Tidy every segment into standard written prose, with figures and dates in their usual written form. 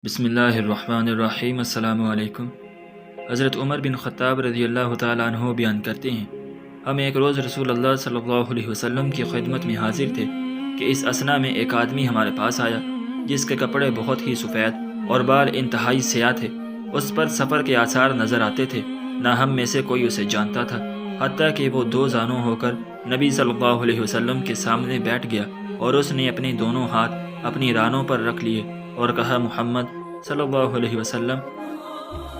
بسم اللہ الرحمن الرحیم۔ السلام علیکم۔ حضرت عمر بن خطاب رضی اللہ تعالیٰ عنہ بیان کرتے ہیں، ہم ایک روز رسول اللہ صلی اللہ علیہ وسلم کی خدمت میں حاضر تھے کہ اس اثنا میں ایک آدمی ہمارے پاس آیا جس کے کپڑے بہت ہی سفید اور بال انتہائی سیاہ تھے۔ اس پر سفر کے آثار نظر آتے تھے، نہ ہم میں سے کوئی اسے جانتا تھا، حتیٰ کہ وہ دو زانوں ہو کر نبی صلی اللہ علیہ وسلم کے سامنے بیٹھ گیا اور اس نے اپنے دونوں ہاتھ اپنی رانوں پر رکھ لیے اور کہا، محمد صلی اللہ علیہ وسلم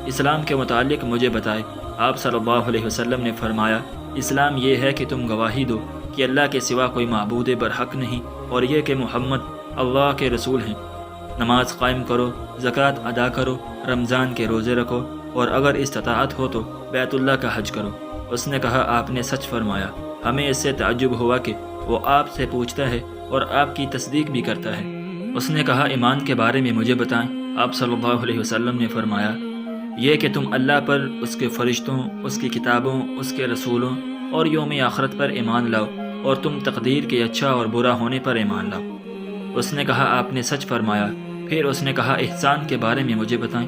اسلام کے متعلق مجھے بتائے۔ آپ صلی اللہ علیہ وسلم نے فرمایا، اسلام یہ ہے کہ تم گواہی دو کہ اللہ کے سوا کوئی معبود برحق نہیں اور یہ کہ محمد اللہ کے رسول ہیں، نماز قائم کرو، زکوٰۃ ادا کرو، رمضان کے روزے رکھو اور اگر استطاعت ہو تو بیت اللہ کا حج کرو۔ اس نے کہا، آپ نے سچ فرمایا۔ ہمیں اس سے تعجب ہوا کہ وہ آپ سے پوچھتا ہے اور آپ کی تصدیق بھی کرتا ہے۔ اس نے کہا، ایمان کے بارے میں مجھے بتائیں۔ آپ صلی اللہ علیہ وسلم نے فرمایا، یہ کہ تم اللہ پر، اس کے فرشتوں، اس کی کتابوں، اس کے رسولوں اور یوم آخرت پر ایمان لاؤ اور تم تقدیر کے اچھا اور برا ہونے پر ایمان لاؤ۔ اس نے کہا، آپ نے سچ فرمایا۔ پھر اس نے کہا، احسان کے بارے میں مجھے بتائیں۔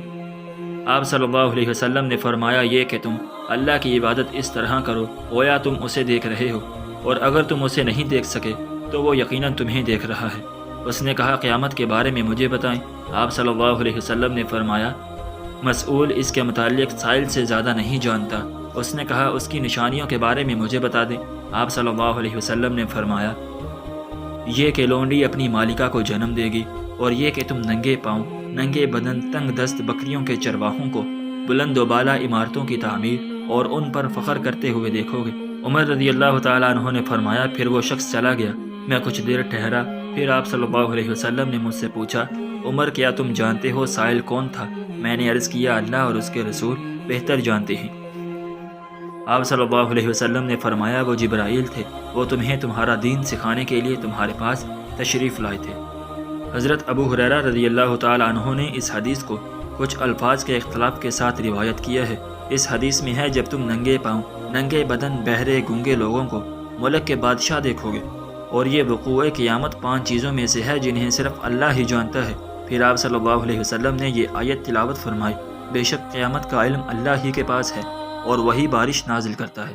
آپ صلی اللہ علیہ وسلم نے فرمایا، یہ کہ تم اللہ کی عبادت اس طرح کرو گویا تم اسے دیکھ رہے ہو، اور اگر تم اسے نہیں دیکھ سکے تو وہ یقیناً تمہیں دیکھ رہا ہے۔ اس نے کہا، قیامت کے بارے میں مجھے بتائیں۔ آپ صلی اللہ علیہ وسلم نے فرمایا، مسئول اس کے متعلق سائل سے زیادہ نہیں جانتا۔ اس نے کہا، اس کی نشانیوں کے بارے میں مجھے بتا دیں۔ آپ صلی اللہ علیہ وسلم نے فرمایا، یہ کہ لونڈی اپنی مالکہ کو جنم دے گی، اور یہ کہ تم ننگے پاؤں، ننگے بدن، تنگ دست بکریوں کے چرواہوں کو بلند و بالا عمارتوں کی تعمیر اور ان پر فخر کرتے ہوئے دیکھو گے۔ عمر رضی اللہ تعالیٰ عنہ نے فرمایا، پھر وہ شخص چلا گیا، میں کچھ دیر ٹھہرا، پھر آپ صلی اللہ علیہ وسلم نے مجھ سے پوچھا، عمر کیا تم جانتے ہو سائل کون تھا؟ میں نے عرض کیا، اللہ اور اس کے رسول بہتر جانتے ہیں۔ آپ صلی اللہ علیہ وسلم نے فرمایا، وہ جبرائیل تھے، وہ تمہیں تمہارا دین سکھانے کے لیے تمہارے پاس تشریف لائے تھے۔ حضرت ابو ہریرہ رضی اللہ تعالیٰ عنہ نے اس حدیث کو کچھ الفاظ کے اختلاف کے ساتھ روایت کیا ہے۔ اس حدیث میں ہے، جب تم ننگے پاؤں، ننگے بدن، بہرے گونگے لوگوں کو ملک کے بادشاہ دیکھو گے، اور یہ وقوع قیامت 5 چیزوں میں سے ہے جنہیں صرف اللہ ہی جانتا ہے۔ پھر آپ صلی اللہ علیہ وسلم نے یہ آیت تلاوت فرمائی، بے شک قیامت کا علم اللہ ہی کے پاس ہے اور وہی بارش نازل کرتا ہے۔